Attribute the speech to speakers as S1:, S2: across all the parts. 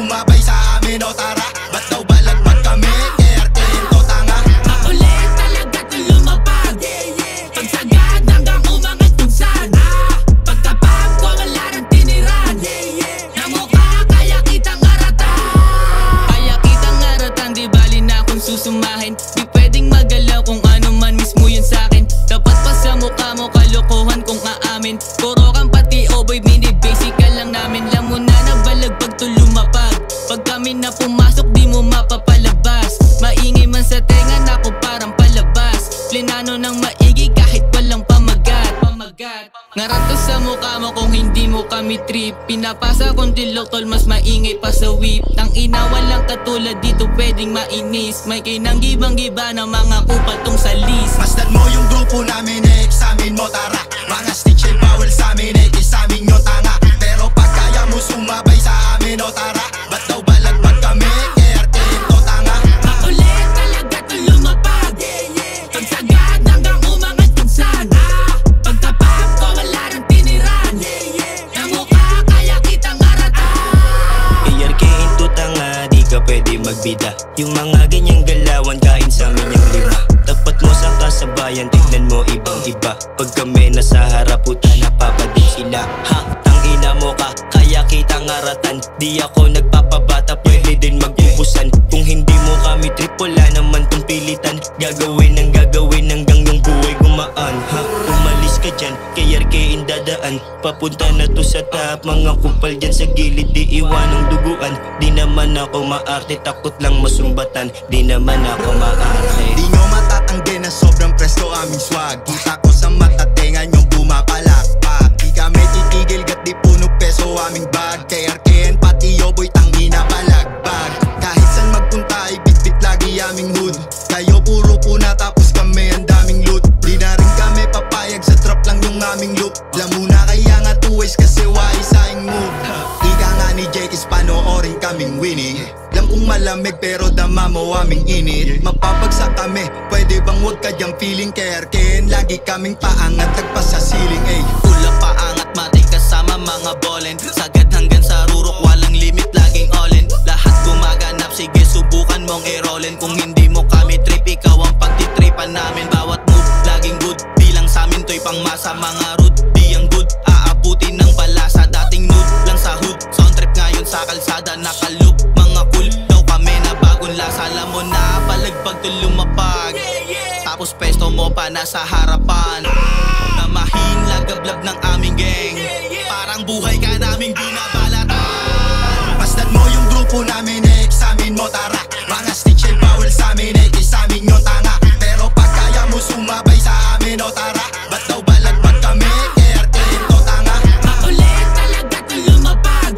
S1: sumabay sa amin o tara. Ba't daw balagbag kami? KRK to tanga.
S2: Makulit talaga to lumapag. Pagsagad hanggang umangat kung saan. Pagkapag ko wala nang tiniran. Namukha kaya kitang aratan. Kaya kitang aratan, di bali na kung susumahin. Di pwedeng magalaw kung ano man mismo yun sa'kin. Dapat pa sa mukha mo kalokohan kung aamin. Puro kang pati boy, mini basic ka lang namin. Lam mo na nabalagbag to lumapag. Pag kami na pumasok di mo mapapalabas. Maingay man sa tenga na ako parang palabas. Plinano ng maigi kahit walang pamagat. Ngarap to sa mukha mo kung hindi mo kami trip. Pinapasa kong dilok tol, mas maingay pa sa whip. Tang ina walang katulad dito pwedeng mainis. May kinang gibang-giba na mga kupal tong salis.
S1: Masdan mo yung grupo namin, examine mo tara. Mga stitch and bawal sa amin, isamin nyo tanga. Pero pag kaya mo sumabay sa amin o tara. Ba't daw balagbag kami? KRK to tanga.
S2: Makulit talaga to lumapag. Pagsagad hanggang umangat kung saan. Pagkapag ko wala nang tiniran. Namukha kaya kitang aratan.
S3: KRK to tanga, di ka pwede magbida. Yung mga ganyang galawan kain sa amin yung lima. Tapat mo sa kasabayan, tignan mo ibang iba. Pag kami nasa harap, puta napapadin sila. Ha, tangina mo ka, kaya kitang aratan. Di ako nagpapabata, pwede din mag-ubusan. Kung hindi mo kami trip, wala naman tong pilitan. Gagawin hanggang yung buhay gumaan. Ha, umalis ka dyan, KRK indadaan. Papunta na to sa top, mga kupal dyan sa gilid. Di iwanang duguan, di naman ako maarte. Takot lang masumbatan, di naman ako maarte.
S1: Di nyo matatanggi na sobrang presko aming swag. Kita ko sa mata, tenga nyong pumapalakpak. Di kami titigil, gat di puno peso aming bag. KRKN pati yoboy tangina balagbag. Kahit san magpunta ay bitbit lagi aming hood. Kayo puro puna tapos kami ang daming loot. Di na rin kami papayag sa trap lang yung aming loop. Lamuna kaya nga 2 ways kasi wise aing move. Ika nga ni Jakis panoorin kaming winning. Alam kong malamig pero dama mo aming init. Mapapagsak kami, pwede bang wag ka dyang feeling? KRKN lagi kaming paangat tagpas sa ceiling.
S2: Ulap paangat matik kasama mga bolen. Sagad hanggang sa rurok walang limit laging all-in. Lahat gumaganap sige subukan mong i-rollin. Kung hindi mo kami trip ikaw ang pagtitripan namin. Bawat move laging good, di lang samin to'y pangmasa. Mga root di ang good, aabutin ng balasa. Dating nude lang sa hood, sound trip ngayon sa kalsada. Nakaloop mga cool daw kami na bagong lasa. Alam mo na balagbag to lumapag. Tapos pesto mo pa nasa harapan. Namahin lagablab ng aming gang. Parang buhay ka naming binabalatan.
S1: Masdan mo yung grupo namin, examine mo tara. Mga stitch and bawal sa amin, isamin nyo tanga. Pero pag kaya mo sumabay sa amin o tara. Ba't daw balagbag kami? KRK to tanga.
S2: Makulit talaga to lumapag.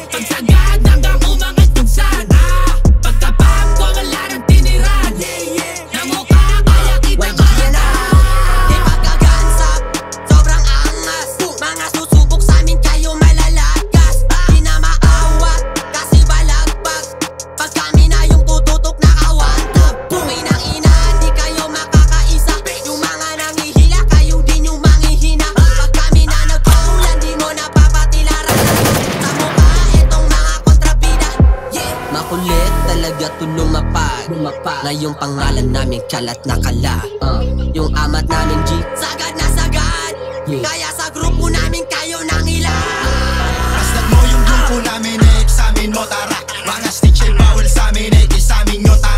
S2: Pagsagad hanggang umangat kung saan. Pagkapag ko wala nang tiniran. Namukha kaya kitang aratan.
S4: Di pagkagansak, sobrang angas. Mga susubok sa amin kayo malalagas. Di na maawat, kasi balagbag. Pag kami na yung tututok na kawantab. Buhay ng ina, di kayo makakaisa. Yung mga nangihila, kayo din yung manghihina. Pag kami na nagpaulan, di mo napapatilaran. Sa mukha, itong mga kontrabida. Makulit talaga to lumapag. Ngayong pangalan namin kalat na kala. Yung amat namin G, sagad na sagad. Kaya sa grupo namin kayo nang ilan.
S1: Masdan mo yung grupo namin, examine mo tara. Mga stitch and bawal sa amin, isamin nyo tanga.